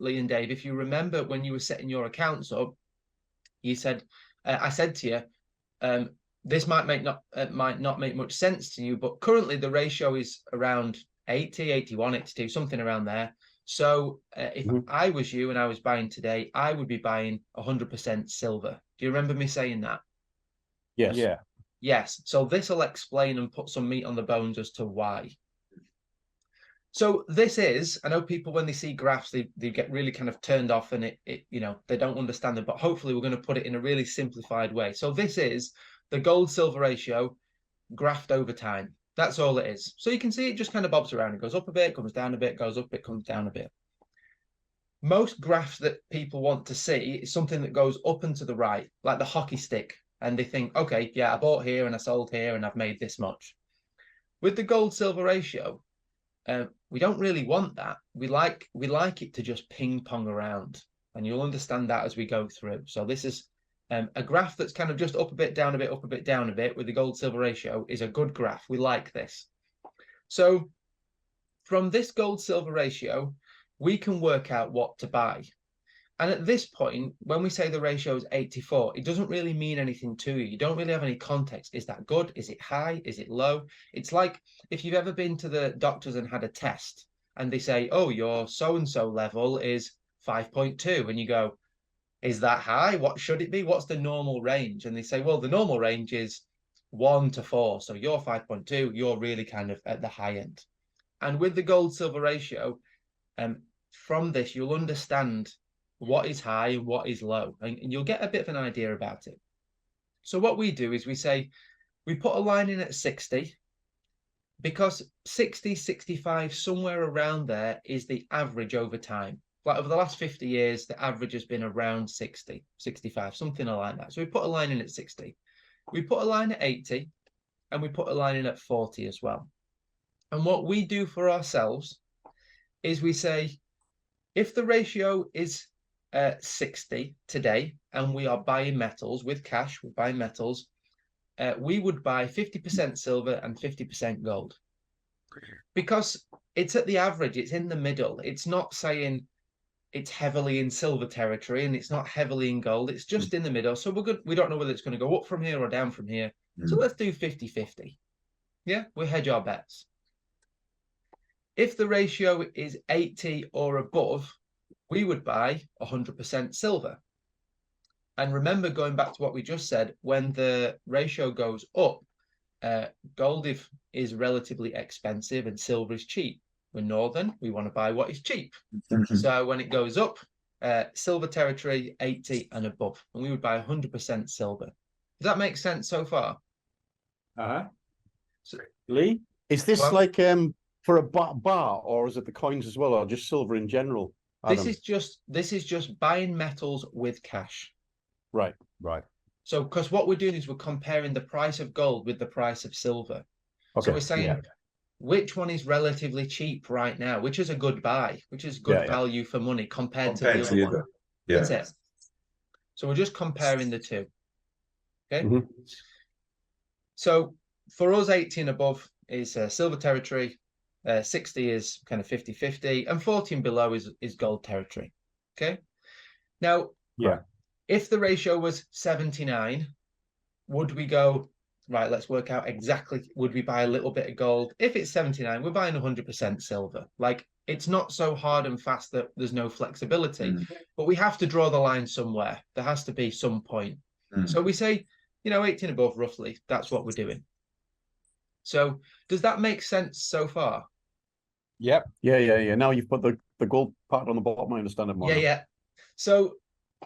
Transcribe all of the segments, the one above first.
Lee and Dave, if you remember when you were setting your accounts up, you said, I said to you, this might not make much sense to you, but currently the ratio is around 80, 81, 82, something around there. So if I was you and I was buying today, I would be buying 100% silver. Do you remember me saying that? Yes. Yeah. Yes. So this will explain and put some meat on the bones as to why. So this is, I know people when they see graphs, they get really kind of turned off and they don't understand it, but hopefully we're going to put it in a really simplified way. So this is the gold silver ratio graphed over time. That's all it is. So you can see it just kind of bobs around. It goes up a bit, comes down a bit, goes up a bit, comes down a bit. Most graphs that people want to see is something that goes up and to the right, like the hockey stick. And they think, okay, yeah, I bought here and I sold here and I've made this much. With the gold silver ratio, we don't really want that. We like it to just ping pong around, and you'll understand that as we go through. So this is a graph that's kind of just up a bit, down a bit, up a bit, down a bit with the gold silver ratio is a good graph. We like this. So from this gold silver ratio, we can work out what to buy. And at this point, when we say the ratio is 84, it doesn't really mean anything to you. You don't really have any context. Is that good? Is it high? Is it low? It's like if you've ever been to the doctors and had a test and they say, oh, your so-and-so level is 5.2. And you go, is that high? What should it be? What's the normal range? And they say, well, the normal range is 1 to 4. So you're 5.2. You're really kind of at the high end. And with the gold-silver ratio, from this, you'll understand what is high and what is low, and you'll get a bit of an idea about it. So what we do is we say, we put a line in at 60, because 60, 65, somewhere around there is the average over time. Like over the last 50 years, the average has been around 60, 65, something like that. So we put a line in at 60. We put a line at 80, and we put a line in at 40 as well. And what we do for ourselves is we say, if the ratio is 60 today, and we are buying metals with cash, we're buying metals, we would buy 50% silver and 50% gold. Because it's at the average, it's in the middle. It's not saying it's heavily in silver territory and it's not heavily in gold. It's just in the middle. So we're good. We don't know whether it's going to go up from here or down from here. So let's do 50-50. Yeah, we hedge our bets. If the ratio is 80 or above, we would buy 100% silver. And remember, going back to what we just said, when the ratio goes up, gold is relatively expensive and silver is cheap. We're northern, we want to buy what is cheap. So when it goes up, silver territory, 80 and above, and we would buy 100% silver. Does that make sense so far? So, Lee, is this like for a bar, or is it the coins as well, or just silver in general? Adam? This is just buying metals with cash. Right. So, because what we're doing is we're comparing the price of gold with the price of silver. Okay. So we're saying which one is relatively cheap right now, which is a good buy, which is good value for money compared to the other one. Yeah. That's it. So we're just comparing the two. Okay. So for us, 80 and above is silver territory. 60 is kind of 50-50, and 40 and below is gold territory. Okay. Now, if the ratio was 79, would we go, right, let's work out exactly, would we buy a little bit of gold? If it's 79, we're buying 100% silver. Like, it's not so hard and fast that there's no flexibility, but we have to draw the line somewhere. There has to be some point. So we say, 18 above, roughly, that's what we're doing. So does that make sense so far? Yep. Yeah. Now you've put the gold part on the bottom. I understand it more. Yeah. So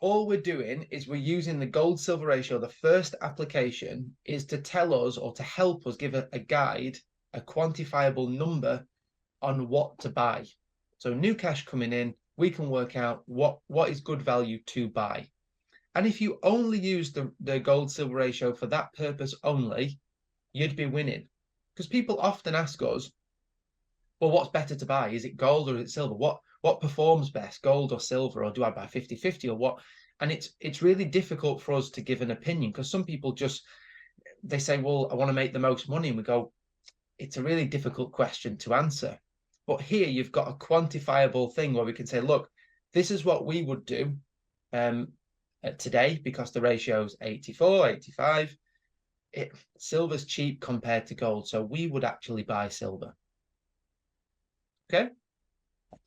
all we're doing is we're using the gold silver ratio. The first application is to tell us, or to help us give a guide, a quantifiable number on what to buy. So new cash coming in, we can work out what is good value to buy. And if you only use the gold silver ratio for that purpose only, you'd be winning. Because people often ask us, well, what's better to buy? Is it gold or is it silver? What performs best, gold or silver? Or do I buy 50-50 or what? And it's really difficult for us to give an opinion, because some people they say, well, I want to make the most money. And we go, it's a really difficult question to answer. But here you've got a quantifiable thing where we can say, look, this is what we would do today, because the ratio is 84, 85. Silver's cheap compared to gold, so we would actually buy silver. Okay.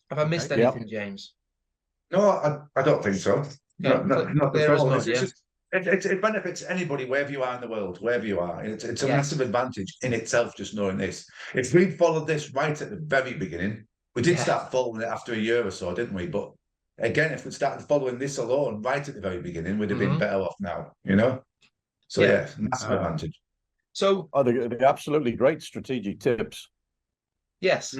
Have I missed Okay, anything, James? No, I don't think so. Yeah, Not clear at as all. mud, It's yeah? just, it benefits anybody wherever you are in the world, wherever you are. It's a Yes. massive advantage in itself just knowing this. If we'd followed this right at the very beginning, we did Yeah. start following it after a year or so, didn't we? But again, if we started following this alone right at the very beginning, we'd have been better off now, you know? So Yeah. yeah, massive advantage. So Oh, they're absolutely great strategic tips. yes,